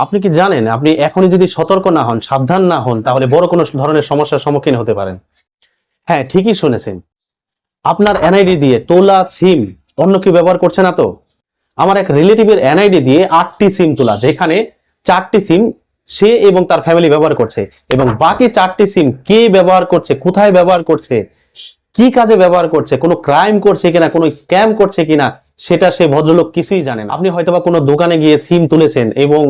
আপনি কি জানেন আপনি এখনই যদি সতর্ক না হন, সাবধান না হন, তাহলে বড় কোনো ধরনের সমস্যার সম্মুখীন হতে পারেন। হ্যাঁ, ঠিকই শুনেছেন। আপনার এনআইডি দিয়ে তোলা সিম অন্য কেউ ব্যবহার করছে না তো? আমার এক রিলেটিভের এনআইডি দিয়ে 8টি সিম তোলা, যেখানে 4টি সিম সে এবং তার ফ্যামিলি ব্যবহার করছে, এবং বাকি 4টি সিম কে ব্যবহার করছে, কোথায় ব্যবহার করছে, কি কাজে ব্যবহার করছে, কোনো ক্রাইম করছে কিনা, কোনো স্ক্যাম করছে কিনা, সেটা সে ভদ্রলোক কিছুই জানেন। আপনি হয়তোবা কোনো দোকানে গিয়ে সিম তুলেছেন এবং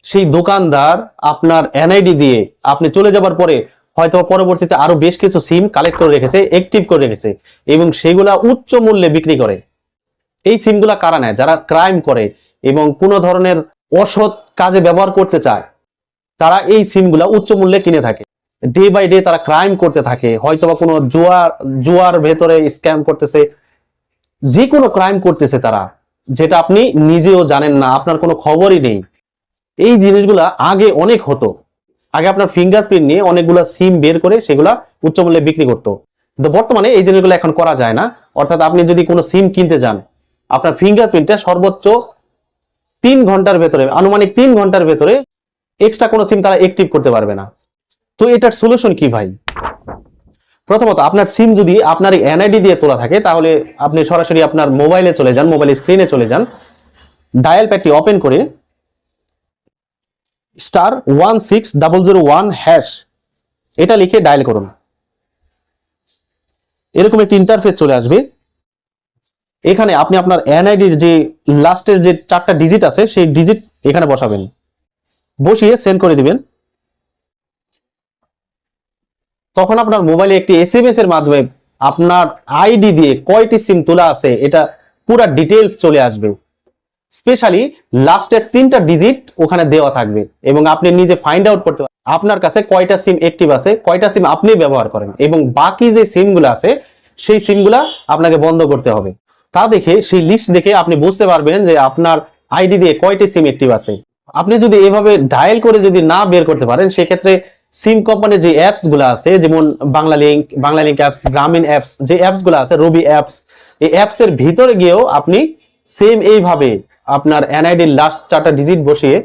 সেই দোকানদার আপনার এনআইডি দিয়ে আপনি চলে যাবার পরে হয়তো পরবর্তীতে আরো বেশ কিছু সিম কালেক্ট করে রেখেছে, অ্যাক্টিভ করে রেখেছে, এবং সেগুলা উচ্চ মূল্যে বিক্রি করে। এই সিমগুলা কারা নেয়? যারা ক্রাইম করে এবং কোনো ধরনের অসৎ কাজে ব্যবহার করতে চায়, তারা এই সিমগুলা উচ্চ মূল্যে কিনে থাকে। ডে বাই ডে তারা ক্রাইম করতে থাকে, হয়তোবা কোনো জুয়ার ভেতরে স্ক্যাম করতেছে, যে কোনো ক্রাইম করতেছে তারা, যেটা আপনি নিজেও জানেন না, আপনার কোনো খবরই নেই। এই জিনিসগুলা আগে অনেক হতো। আগে আপনার ফিঙ্গারপ্রিন্ট নিয়ে অনেকগুলো সিম বের করে সেগুলা উচ্চ মূল্যে বিক্রি করতো, কিন্তু বর্তমানে এই জিনিসগুলো এখন করা যায় না। অর্থাৎ আপনি যদি কোনো সিম কিনতে যান, আপনার ফিঙ্গারপ্রিন্টটা সর্বোচ্চ 3 ঘন্টার ভেতরে, আনুমানিক 3 ঘন্টার ভেতরে এক্সট্রা কোনো সিম তারা অ্যাক্টিভ করতে পারবে না। তো এটার সলিউশন কি ভাই? প্রথমত, আপনার সিম যদি আপনার এনআইডি দিয়ে তোলা থাকে, তাহলে আপনি সরাসরি আপনার মোবাইলে চলে যান, মোবাইল স্ক্রিনে চলে যান, ডায়াল প্যাডটি ওপেন করে *16001# এটা লিখে ডায়াল করুন। এরকম একটি ইন্টারফেস চলে আসবে। এখানে আপনি আপনার এনআইডির যে লাস্টের যে 4টা ডিজিট আছে সেই ডিজিট এখানে বসাবেন, বসিয়ে সেন্ড করে দিবেন। তখন আপনার মোবাইলে একটি এসএমএস এর মাধ্যমে আপনার আইডি দিয়ে কয়টি সিম তোলা আছে এটা পুরো ডিটেইলস চলে আসবে। স্পেশালি লাস্টের 3টা ডিজিট ওখানে দেওয়া থাকবে, এবং আপনি নিজে ফাইন্ড আউট করতে পারবেন আপনার কাছে কয়টা সিম অ্যাক্টিভ আছে, কয়টা সিম আপনি ব্যবহার করেন, এবং বাকি যে সিমগুলো আছে সেই সিমগুলা আপনাকে বন্ধ করতে হবে। তা দেখে, সেই লিস্ট দেখে আপনি বুঝতে পারবেন যে আপনার আইডি দিয়ে কয়টি সিম অ্যাক্টিভ আছে। আপনি যদি এভাবে ডায়াল করে যদি না বের করতে পারেন, সেক্ষেত্রে সিম কোম্পানির যে অ্যাপস গুলো আছে, যেমন বাংলালিংক অ্যাপস, গ্রামীণ অ্যাপস, যে অ্যাপস গুলো আছে, রবি অ্যাপস, এই অ্যাপস এর ভিতরে গিয়েও আপনি সেম এইভাবে আপনার এনআইডির লাস্ট 4টা ডিজিট বসিয়ে,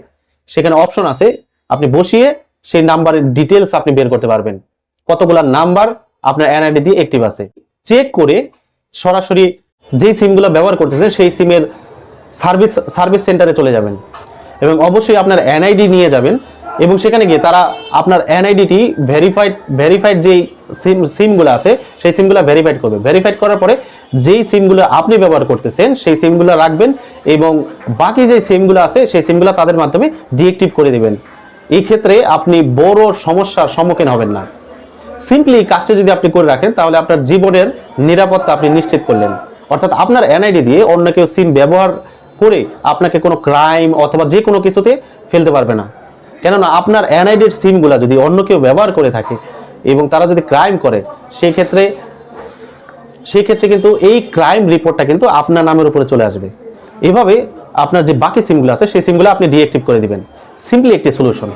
সেখানে অপশন আছে, আপনি বসিয়ে সেই নাম্বারের ডিটেলস আপনি বের করতে পারবেন, কতগুলা নাম্বার আপনার এনআইডি দিয়ে অ্যাক্টিভ আছে। চেক করে সরাসরি যে সিমগুলো ব্যবহার করতেছে সেই সিমের সার্ভিস সেন্টারে চলে যাবেন, এবং অবশ্যই আপনার এনআইডি নিয়ে যাবেন, এবং সেখানে গিয়ে তারা আপনার এনআইডিটি ভেরিফাইড যেই সিমগুলো আছে সেই সিমগুলো ভেরিফাইড করবে। ভেরিফাইড করার পরে যেই সিমগুলো আপনি ব্যবহার করতেছেন সেই সিমগুলো রাখবেন, এবং বাকি যে সিমগুলো আছে সেই সিমগুলো তাদের মাধ্যমে ডিঅ্যাক্টিভ করে দিবেন। এই ক্ষেত্রে আপনি বড় সমস্যার সম্মুখীন হবেন না। সিম্পলি কাজটি যদি আপনি করে রাখেন, তাহলে আপনার জীবনের নিরাপত্তা আপনি নিশ্চিত করলেন। অর্থাৎ আপনার এনআইডি দিয়ে অন্য কেউ সিম ব্যবহার করে আপনাকে কোনো ক্রাইম অথবা যে কোনো কিছুতে ফেলতে পারবে না। কেননা আপনার এনআইডির সিমগুলা যদি অন্য কেউ ব্যবহার করে থাকে এবং তারা যদি ক্রাইম করে, সেই ক্ষেত্রে কিন্তু এই ক্রাইম রিপোর্টটা কিন্তু আপনার নামের উপরে চলে আসবে। এভাবে আপনার যে বাকি সিমগুলো আছে সেই সিমগুলো আপনি ডিঅ্যাক্টিভ করে দিবেন। সিম্পলি একটি সলিউশন।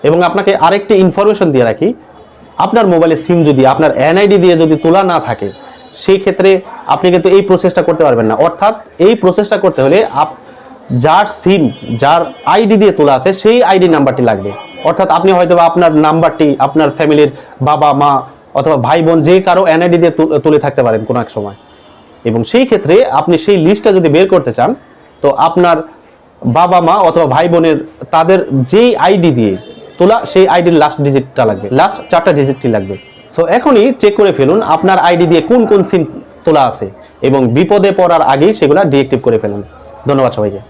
এবং আপনাকে আরেকটি ইনফরমেশন দিয়ে রাখি, আপনার মোবাইলে সিম যদি আপনার এনআইডি দিয়ে যদি তোলা না থাকে, সেই ক্ষেত্রে আপনি কিন্তু এই প্রসেসটা করতে পারবেন না। অর্থাৎ এই প্রসেসটা করতে হলে যার সিম, যার আইডি দিয়ে তোলা আছে সেই আইডি নাম্বারটি লাগবে। অর্থাৎ আপনি হয়তো আপনার নাম্বারটি আপনার ফ্যামিলির বাবা মা অথবা ভাই বোন যে কারো এনআইডি দিয়ে তুলে থাকতে পারেন কোনো এক সময়, এবং সেই ক্ষেত্রে আপনি সেই লিস্টটা যদি বের করতে চান, তো আপনার বাবা মা অথবা ভাই বোনের তাদের যেই আইডি দিয়ে তোলা সেই আইডির লাস্ট ডিজিটটা লাগবে, লাস্ট 4টা ডিজিটটি লাগবে। সো এখনই চেক করে ফেলুন আপনার আইডি দিয়ে কোন কোন সিম তোলা আছে, এবং বিপদে পড়ার আগেই সেগুলা ডিঅ্যাক্টিভ করে ফেলুন। ধন্যবাদ সবাইকে।